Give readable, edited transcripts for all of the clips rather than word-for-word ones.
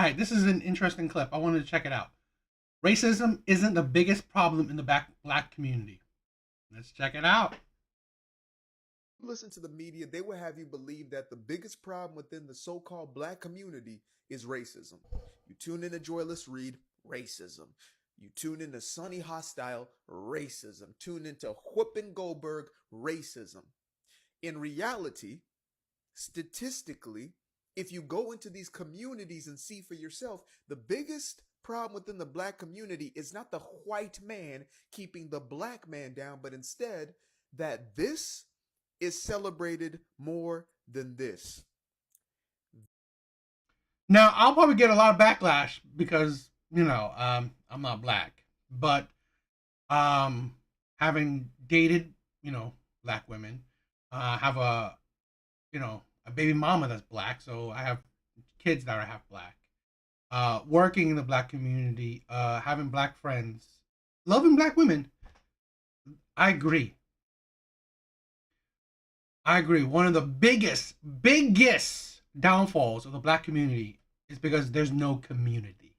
right, this is an interesting clip. I wanted to check it out. Racism isn't the biggest problem in the black community. Let's check it out. Listen to the media, they will have you believe that the biggest problem within the so called black community is racism. You tune in to Joyless Reed, racism. You tune in to Sunny Hostile, racism. Tune into Whoopen Goldberg, racism. In reality, statistically, if you go into these communities and see for yourself, the biggest problem within the black community is not the white man keeping the black man down, but instead that this is celebrated more than this. Now, I'll probably get a lot of backlash because, I'm not black. But having dated, black women, have a baby mama that's black, so I have kids that are half black. Working in the black community, having black friends, loving black women, I agree. I agree. One of the biggest downfalls of the black community is because there's no community.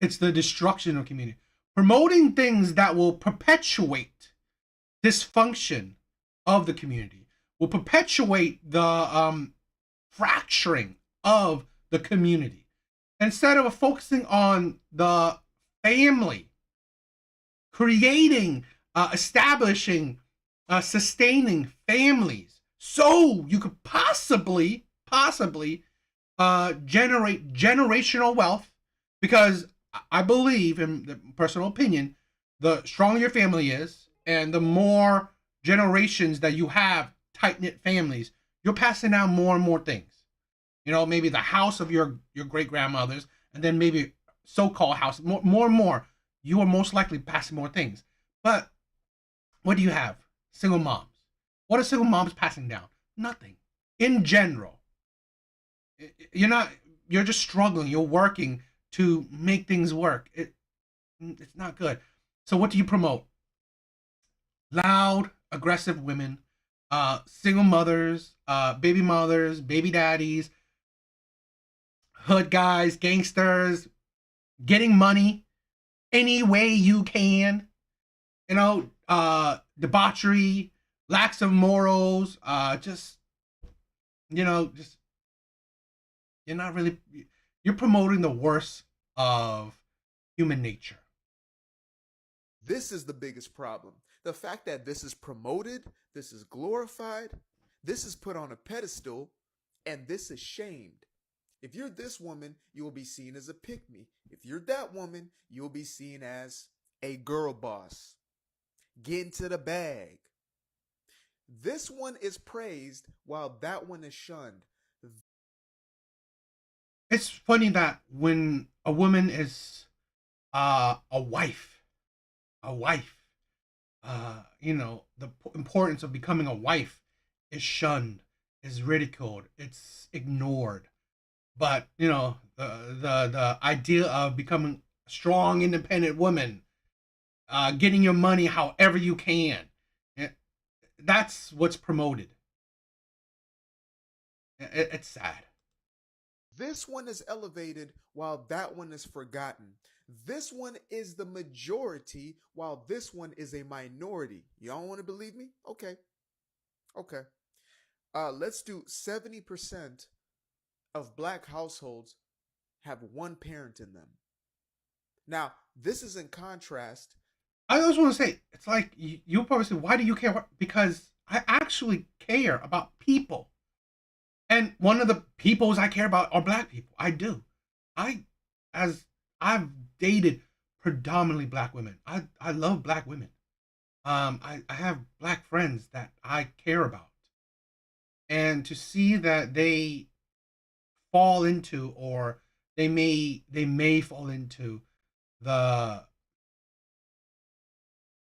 It's the destruction of community. Promoting things that will perpetuate dysfunction of the community, will perpetuate the fracturing of the community. Instead of focusing on the family, creating, establishing, sustaining families, so you could possibly generate generational wealth. Because I believe, in the personal opinion, the stronger your family is, and the more generations that you have tight knit families, you're passing down more and more things. Maybe the house of your great grandmothers, and then maybe so-called house, more and more. You are most likely passing more things. But what do you have? Single moms. What are single moms passing down? Nothing. In general, you're not. You're just struggling. You're working to make things work. It's not good. So what do you promote? Loud, aggressive women, single mothers, baby daddies, hood guys, gangsters, getting money any way you can. Debauchery, lacks of morals, just you're not really you're promoting the worst of human nature. This is the biggest problem. The fact that this is promoted, this is glorified, this is put on a pedestal, and this is shamed. If you're this woman, you will be seen as a pick me. If you're that woman, you'll be seen as a girl boss. Get into the bag. This one is praised while that one is shunned. It's funny that when a woman is a wife, a wife, the importance of becoming a wife is shunned, is ridiculed, it's ignored. But the idea of becoming a strong, independent woman, getting your money however you can, that's what's promoted. It's sad. This one is elevated while that one is forgotten. This one is the majority while this one is a minority. Y'all want to believe me? Okay. Okay. Let's do 70% of black households have one parent in them. Now, this is in contrast. I just want to say, it's like you'll probably say, why do you care? Because I actually care about people. And one of the peoples I care about are black people. I do. I, as I've dated predominantly black women. I love black women. I have black friends that I care about. And to see that they fall into, or they may fall into the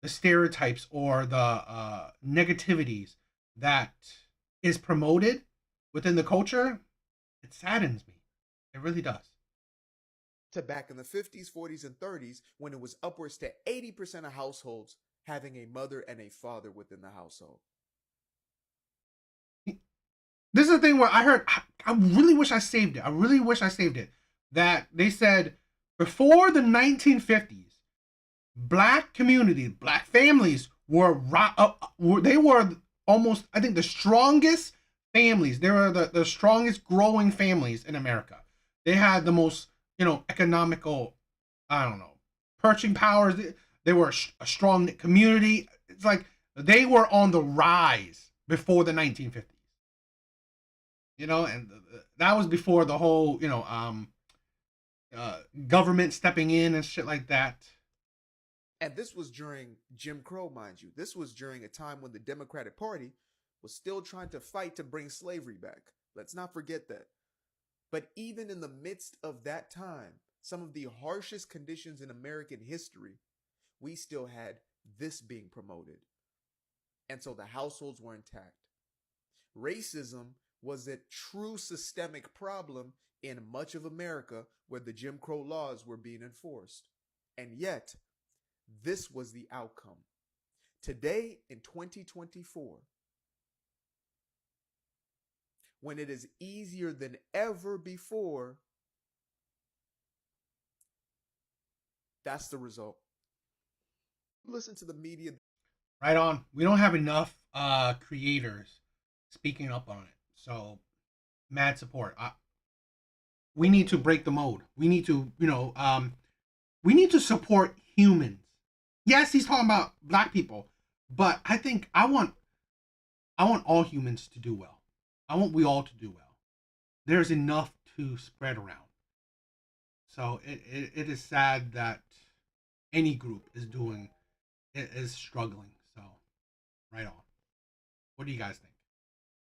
the stereotypes or the negativities that is promoted within the culture, it saddens me. It really does. To back in the 50s, 40s, and 30s when it was upwards to 80% of households having a mother and a father within the household. This is the thing where I heard, I really wish I saved it. I really wish I saved it. that they said before the 1950s, black community, black families they were almost, I think, the strongest families. They were the strongest growing families in America. They had the most, economical, I don't know, purchasing powers. They were a strong community. It's like they were on the rise before the 1950s. And that was before the whole, government stepping in and shit like that. And this was during Jim Crow, mind you. This was during a time when the Democratic Party was still trying to fight to bring slavery back. Let's not forget that. But even in the midst of that time, some of the harshest conditions in American history, we still had this being promoted. And so the households were intact. Racism was a true systemic problem in much of America where the Jim Crow laws were being enforced. And yet, this was the outcome. Today, in 2024, when it is easier than ever before, that's the result. Listen to the media. Right on. We don't have enough creators speaking up on it. So, mad support. We need to break the mold. We need to, we need to support humans. Yes, he's talking about black people, but I want all humans to do well. I want we all to do well. There's enough to spread around. So it is sad that any group is struggling. So, right on. What do you guys think?